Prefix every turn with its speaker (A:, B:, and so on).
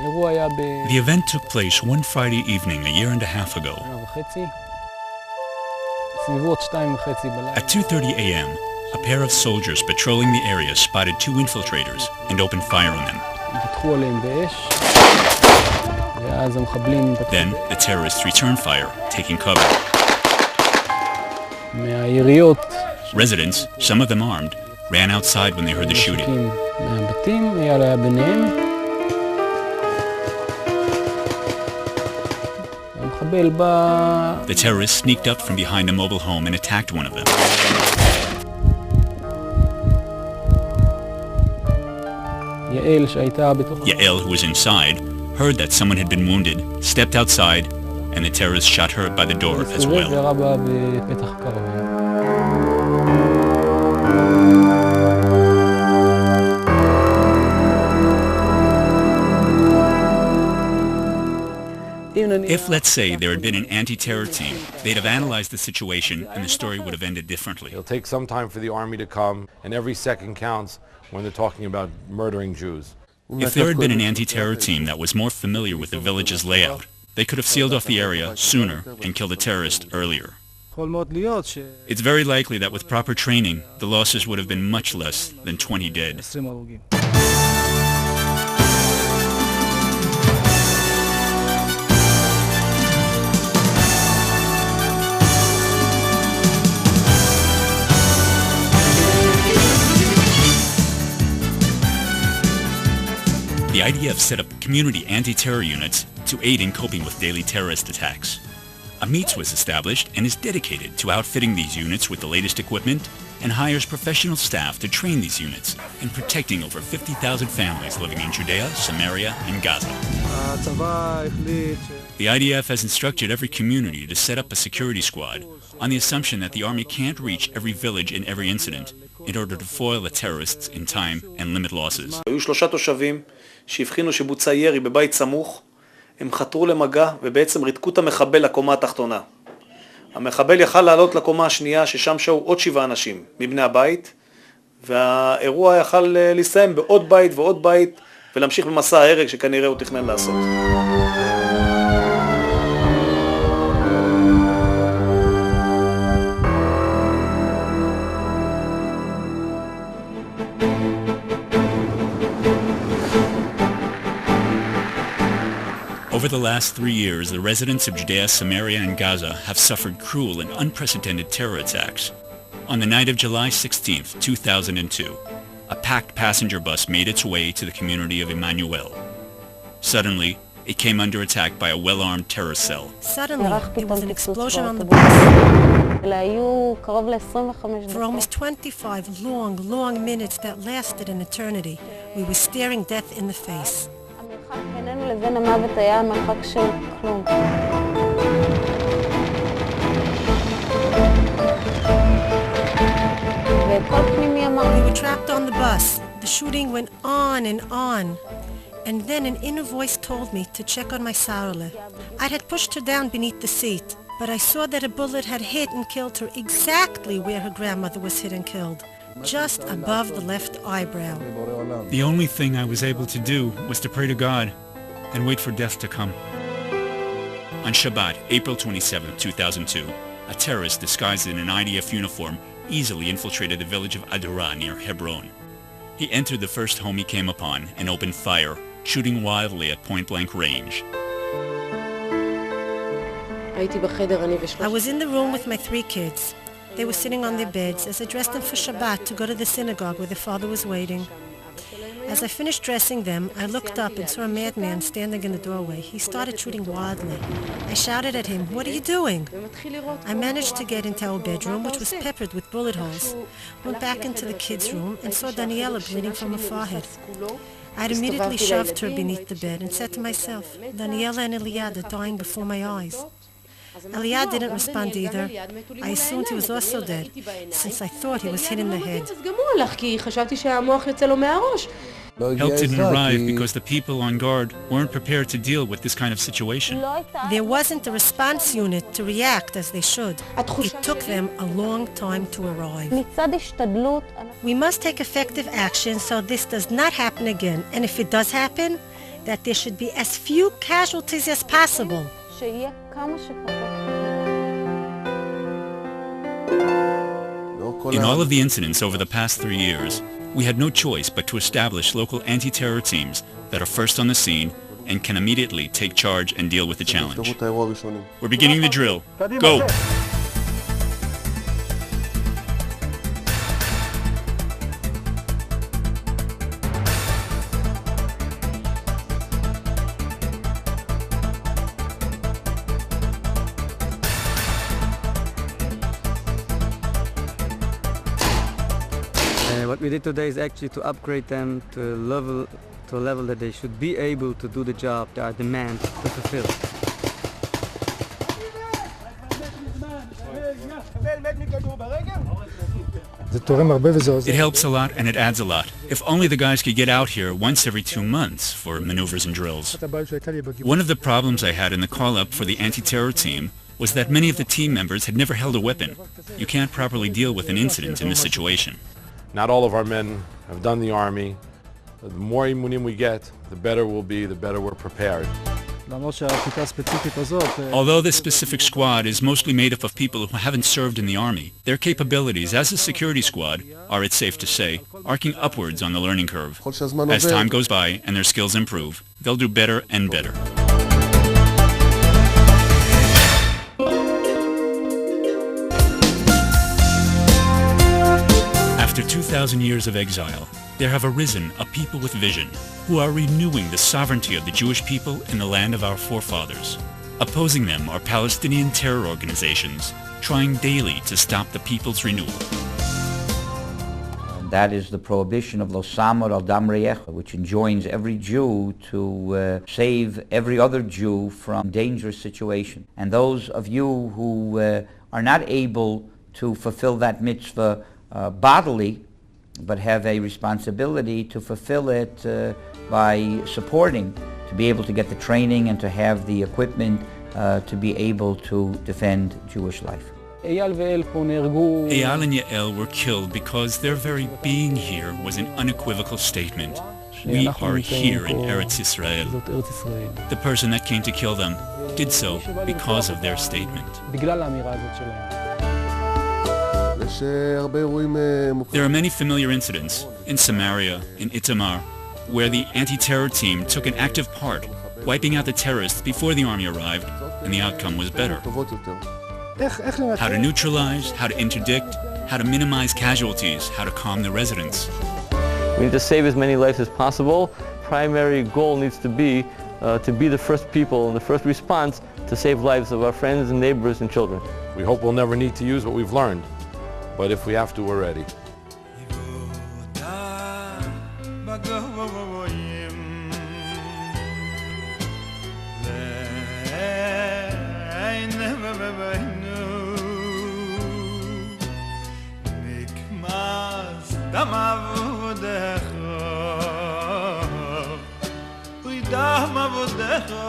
A: The event took place one Friday evening a year and a half ago. At 2:30 a.m., a pair of soldiers patrolling the area spotted two infiltrators and opened fire on them. Then the terrorists returned fire, taking cover. Residents, some of them armed, ran outside when they heard the shooting. The terrorists sneaked up from behind a mobile home and attacked one of them. Yael, who was inside, heard that someone had been wounded, stepped outside, and the terrorists shot her by the door as well. If, let's say, there had been an anti-terror team, they'd have analyzed the situation and the story would have ended differently.
B: It'll take some time for the army to come, and every second counts when they're talking about murdering Jews.
A: If there had been an anti-terror team that was more familiar with the village's layout, they could have sealed off the area sooner and killed the terrorist earlier. It's very likely that with proper training, the losses would have been much less than 20 dead. The IDF set up community anti-terror units to aid in coping with daily terrorist attacks. Amitz was established and is dedicated to outfitting these units with the latest equipment and hires professional staff to train these units in protecting over 50,000 families living in Judea, Samaria, and Gaza. The IDF has instructed every community to set up a security squad on the assumption that the army can't reach every village in every incident in order to foil the terrorists in time and limit losses.
C: היו 3 תושבים שהבחינו שבוצע ירי בבית סמוך, הם חתרו למגע ובעצם ריתקו את המחבל לקומה התחתונה. המחבל יכל לעלות לקומה השנייה ששם שהו עוד 7 אנשים מבני הבית, והאירוע יכל להסתיים בעוד בית ועוד בית ולהמשיך במסע ההרג שכנראה הוא תכנן לעשות.
A: Over the last 3 years, the residents of Judea, Samaria, and Gaza have suffered cruel and unprecedented terror attacks. On the night of July 16, 2002, a packed passenger bus made its way to the community of Emmanuel. Suddenly, it came under attack by a well-armed terror cell.
D: Suddenly, there was an explosion on the bus. For almost 25 long minutes that lasted an eternity, we were staring death in the face.
E: בינינו לבין המוות היה מרחק של כלום. וכל פנימי אמר...
D: We were trapped on the bus. The shooting went on and on. And then an inner voice told me to check on my sarle. I had pushed her down beneath the seat, but I saw that a bullet had hit and killed her exactly where her grandmother was hit and killed. Just above the left eyebrow.
A: The only thing I was able to do was to pray to God and wait for death to come. On Shabbat, April 27, 2002, a terrorist disguised in an IDF uniform easily infiltrated the village of Adurah near Hebron. He entered the first home he came upon and opened fire, shooting wildly at point-blank range.
D: I was in the room with my 3 kids. They were sitting on their beds as I dressed them for Shabbat to go to the synagogue where their father was waiting. As I finished dressing them, I looked up and saw a madman standing in the doorway. He started shooting wildly. I shouted at him, "What are you doing?" I managed to get into our bedroom, which was peppered with bullet holes. Went back into the kids' room and saw Daniela bleeding from her forehead. I'd immediately shoved her beneath the bed and said to myself, Daniela and Eliad are dying before my eyes. Eliad didn't respond either. I assumed he was also dead, since I thought he was hit in the head.
A: Help didn't arrive because the people on guard weren't prepared to deal with this kind of situation.
D: There wasn't a response unit to react as they should. It took them a long time to arrive. We must take effective action so this does not happen again, and if it does happen, that there should be as few casualties as possible.
E: שיהיה כמה שפחות.
A: In all of the incidents over the past 3 years, we had no choice but to establish local anti-terror teams that are first on the scene and can immediately take charge and deal with the challenge. We're beginning the drill. Go!
F: What we did today is actually to upgrade them to a level that they should be able to do the job they are demanded to fulfill.
A: It helps a lot and it adds a lot. If only the guys could get out here once every 2 months for maneuvers and drills. One of the problems I had in the call-up for the anti-terror team was that many of the team members had never held a weapon. You can't properly deal with an incident in this situation.
B: Not all of our men have done the Army. The more imunim we get, the better we'll be, the better we're prepared.
A: Although this specific squad is mostly made up of people who haven't served in the Army, their capabilities as a security squad are, it's safe to say, arcing upwards on the learning curve. As time goes by and their skills improve, they'll do better and better. After 2,000 years of exile, there have arisen a people with vision who are renewing the sovereignty of the Jewish people in the land of our forefathers. Opposing them are Palestinian terror organizations, trying daily to stop the people's renewal.
G: That is the prohibition of Lo Samar al Dam Re'echa, which enjoins every Jew to save every other Jew from dangerous situation. And those of you who are not able to fulfill that mitzvah bodily, but have a responsibility to fulfill it by supporting, to be able to get the training and to have the equipment to be able to defend Jewish life.
A: Eyal and Yael were killed because their very being here was an unequivocal statement. We are here in Eretz Yisrael. The person that came to kill them did so because of their statement. There are many familiar incidents in Samaria, in Itamar, where the anti-terror team took an active part, wiping out the terrorists before the army arrived, and the outcome was better. How to neutralize, how to interdict, how to minimize casualties, how to calm the residents.
H: We need to save as many lives as possible. Primary goal needs to be the first people and the first response to save lives of our friends and neighbors and children.
B: We hope we'll never need to use what we've learned, but if we have to, we're ready.
I: Dam avodecha